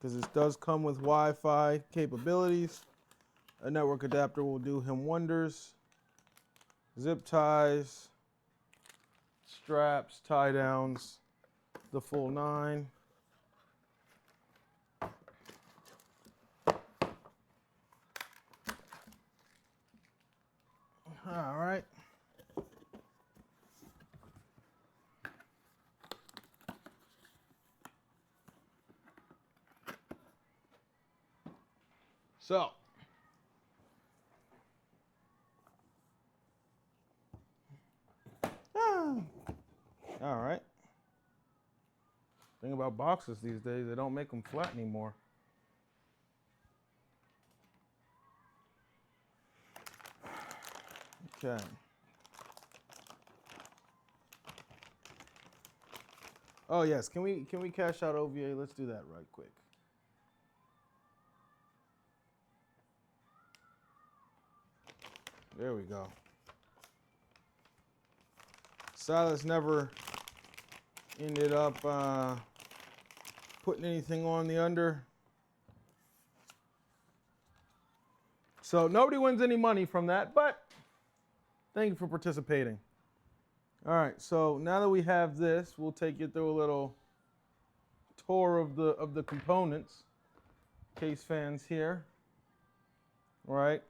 because this does come with Wi-Fi capabilities. A network adapter will do him wonders. Zip ties, straps, tie downs, the full 9. All right. So, all right. Thing about boxes these days, they don't make them flat anymore. Okay. Oh yes, can we cash out OVA? Let's do that right quick. There we go. Silas never ended up putting anything on the under. So nobody wins any money from that, but thank you for participating. All right, so now that we have this, we'll take you through a little tour of the components. Case fans here. All right.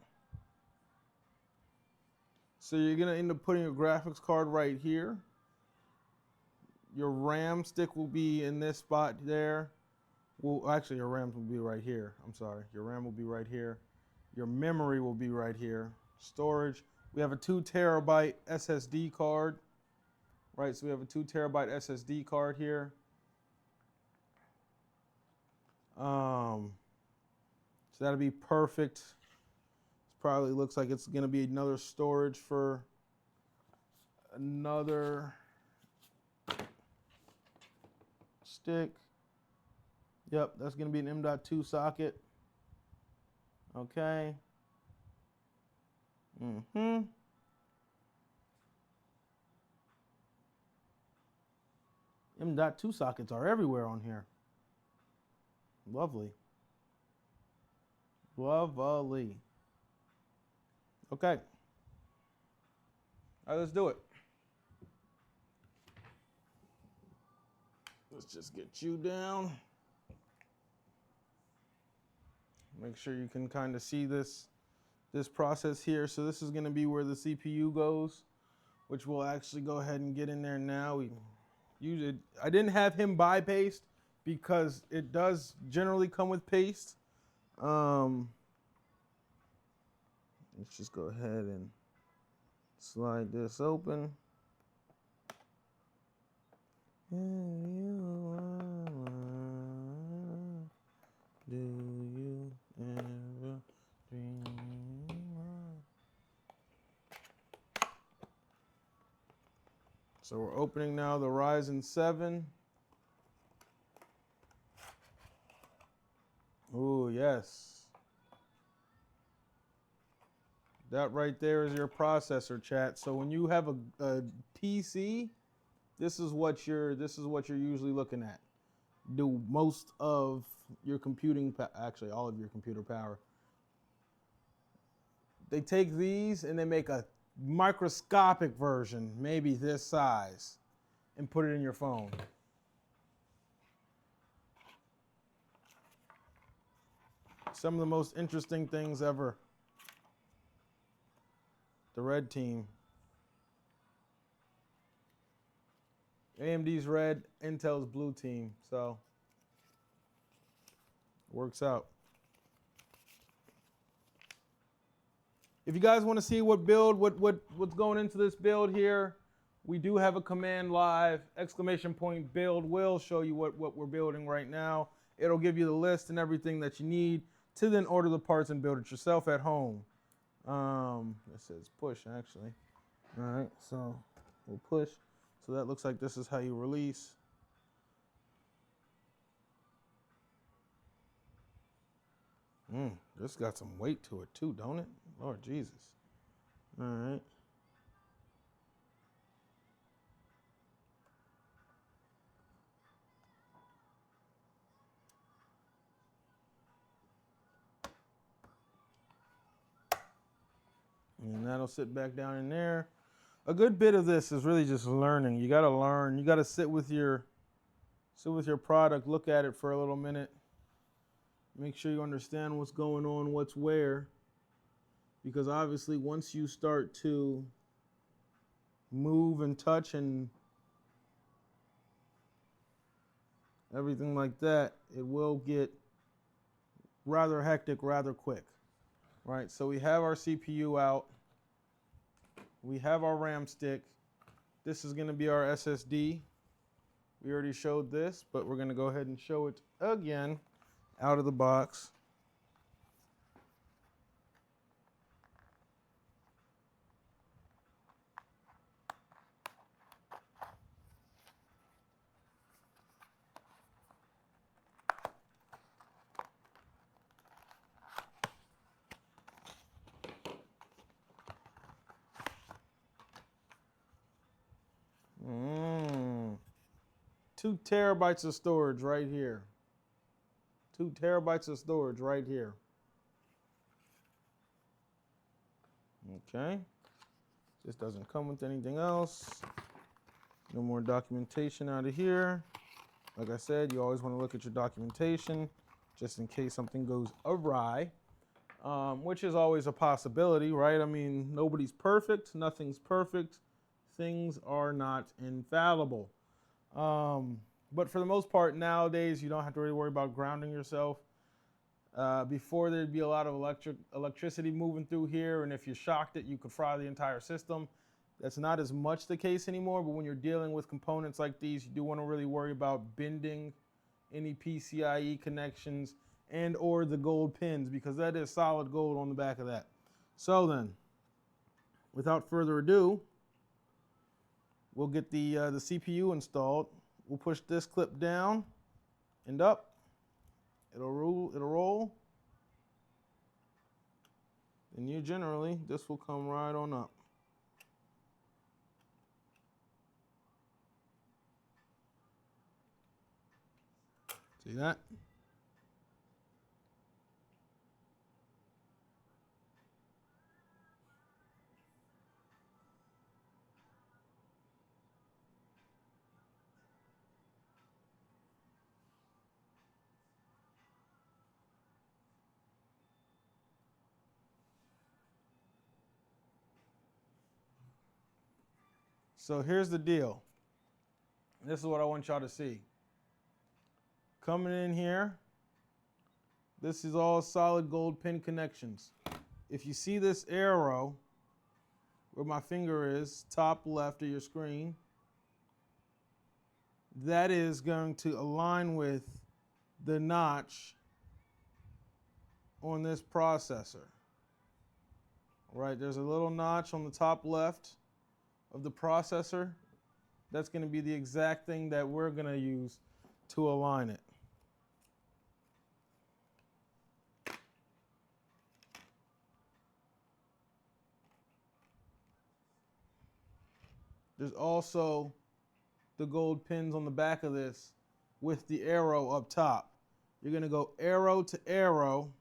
So you're gonna end up putting your graphics card right here. Your RAM stick will be in this spot there. Well, actually, your RAM will be right here. I'm sorry. Your RAM will be right here. Your memory will be right here. Storage. We have a 2 terabyte SSD card. Right, so we have a 2 terabyte SSD card here. So that'll be perfect. It probably looks like it's gonna be another storage for another stick. Yep, that's gonna be an M.2 socket. Okay. M.2 sockets are everywhere on here. Lovely. Lovely. Okay. All right, let's do it. Let's just get you down. Make sure you can kind of see this process here. So this is going to be where the CPU goes, which we'll actually go ahead and get in there now. I didn't have him buy paste because it does generally come with paste. Let's just go ahead and slide this open. Do you ever dream? So we're opening now the Ryzen 7. Oh, yes. That right there is your processor, chat. So when you have a PC, this is what you're usually looking at. Do most of your computing, actually all of your computer power. They take these and they make a microscopic version, maybe this size, and put it in your phone. Some of the most interesting things ever. The red team. AMD's red, Intel's blue team, so works out. If you guys want to see what build, what's going into this build here, we do have a command live, ! Build will show you what we're building right now. It'll give you the list and everything that you need to then order the parts and build it yourself at home. It says push actually. All right, so we'll push. So that looks like this is how you release. This got some weight to it too, don't it? Lord Jesus. All right. will sit back down in there. A good bit of this is really just learning. You got to learn. You got to sit with your product, look at it for a little minute. Make sure you understand what's going on, what's where. Because obviously once you start to move and touch and everything like that, it will get rather hectic rather quick. Right? So we have our CPU out. We have our RAM stick. This is going to be our SSD. We already showed this, but we're going to go ahead and show it again out of the box. Mm. 2 terabytes of storage right here. 2 terabytes of storage right here. Okay. This doesn't come with anything else. No more documentation out of here. Like I said, you always want to look at your documentation just in case something goes awry, which is always a possibility, right? I mean, nobody's perfect. Nothing's perfect. Things are not infallible. But for the most part, nowadays, you don't have to really worry about grounding yourself. Before, there'd be a lot of electricity moving through here, and if you shocked it, you could fry the entire system. That's not as much the case anymore, but when you're dealing with components like these, you do want to really worry about bending any PCIe connections and or the gold pins, because that is solid gold on the back of that. So then, without further ado, we'll get the CPU installed. We'll push this clip down and up. It'll roll. And this will come right on up. See that? So here's the deal. This is what I want y'all to see. Coming in here, this is all solid gold pin connections. If you see this arrow where my finger is, top left of your screen, that is going to align with the notch on this processor. Right, there's a little notch on the top left of the processor. That's going to be the exact thing that we're going to use to align it. There's also the gold pins on the back of this with the arrow up top. You're going to go arrow to arrow.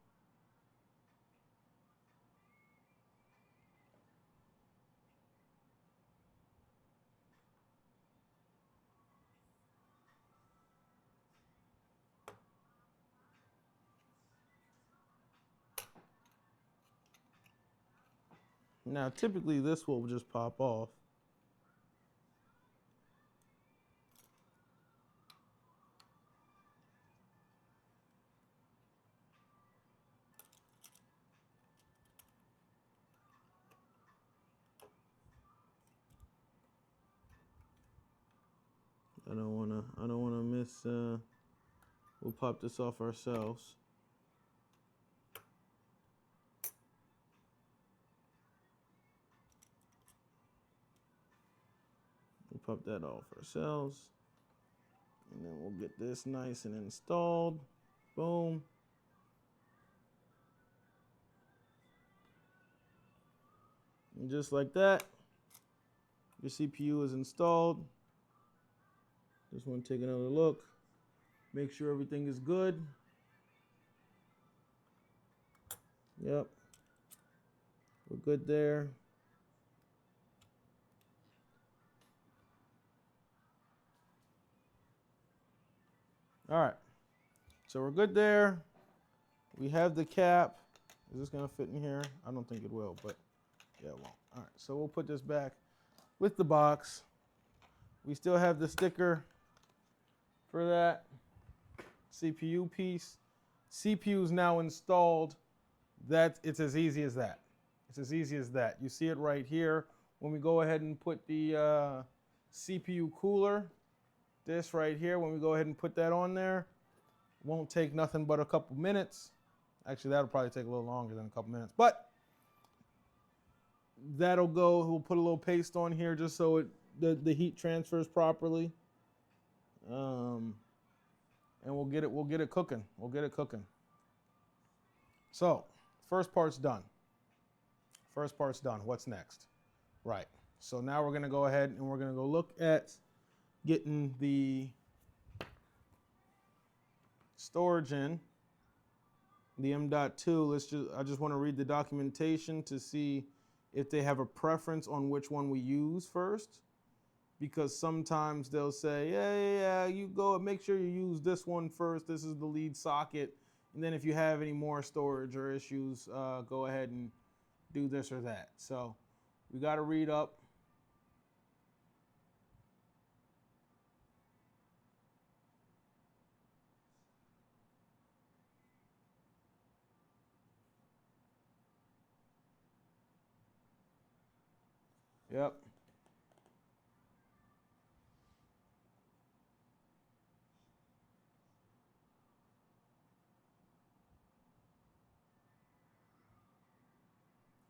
Now, typically this will just pop off. I don't wanna miss. We'll pop this off ourselves. We'll pop that off ourselves, and then we'll get this nice and installed. Boom. And just like that, your CPU is installed. Just want to take another look. Make sure everything is good. Yep. We're good there. All right, so we're good there. We have the cap. Is this gonna fit in here? I don't think it will, but yeah, it won't. All right, so we'll put this back with the box. We still have the sticker for that CPU piece. CPU is now installed. It's as easy as that. It's as easy as that. You see it right here. When we go ahead and put the CPU cooler, this right here, when we go ahead and put that on there, won't take nothing but a couple minutes. Actually, that'll probably take a little longer than a couple minutes, but that'll go. We'll put a little paste on here just so the heat transfers properly, and we'll get it cooking. We'll get it cooking. So, first part's done. First part's done. What's next? Right. So now we're gonna go ahead and we're gonna go look at getting the storage in, the M.2. I just want to read the documentation to see if they have a preference on which one we use first, because sometimes they'll say, yeah, you go and make sure you use this one first. This is the lead socket, and then if you have any more storage or issues, go ahead and do this or that. So we got to read up. Yep.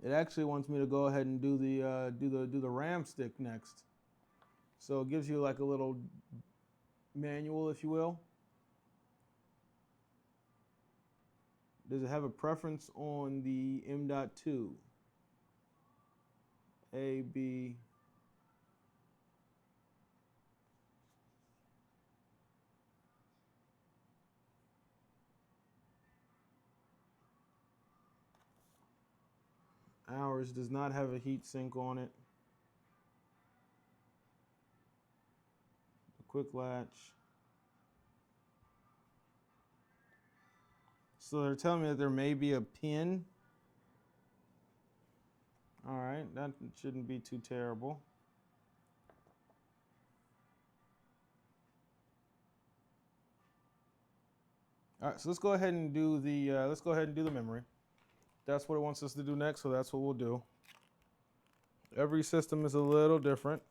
It actually wants me to go ahead and do the RAM stick next. So it gives you like a little manual, if you will. Does it have a preference on the M.2? A, B. Ours does not have a heat sink on it. A quick latch. So they're telling me that there may be a pin. All right, that shouldn't be too terrible. All right, so let's go ahead and do the memory. That's what it wants us to do next, so that's what we'll do. Every system is a little different.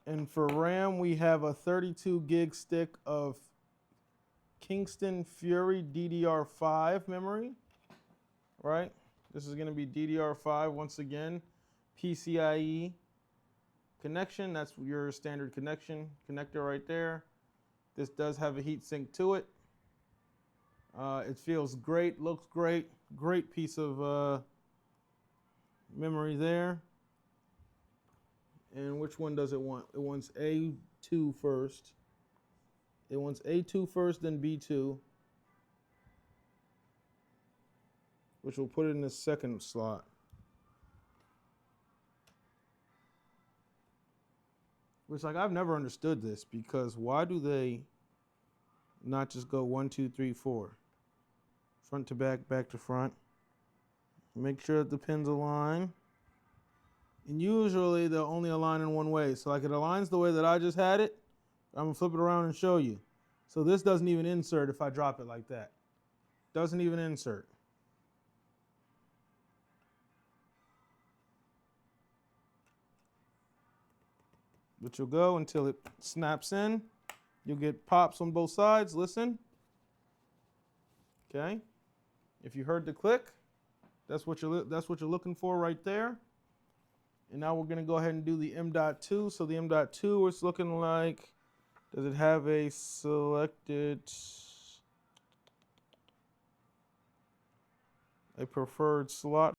And for RAM, we have a 32 gig stick of Kingston Fury DDR5 memory, right? This is going to be DDR5 once again, PCIe connection. That's your standard connector right there. This does have a heat sink to it. It feels great, looks great, great piece of memory there. And which one does it want? It wants A2 first. It wants A2 first, then B2, which will put it in the second slot. Which, like, I've never understood this, because why do they not just go 1, 2, 3, 4? Front to back, back to front. Make sure that the pins align. And usually they'll only align in one way. So like it aligns the way that I just had it. I'm gonna flip it around and show you. So this doesn't even insert if I drop it like that. Doesn't even insert. But you'll go until it snaps in. You'll get pops on both sides. Listen. Okay. If you heard the click, that's what you're looking for right there. And now we're going to go ahead and do the M.2. So the M.2 is looking like, does it have a selected, a preferred slot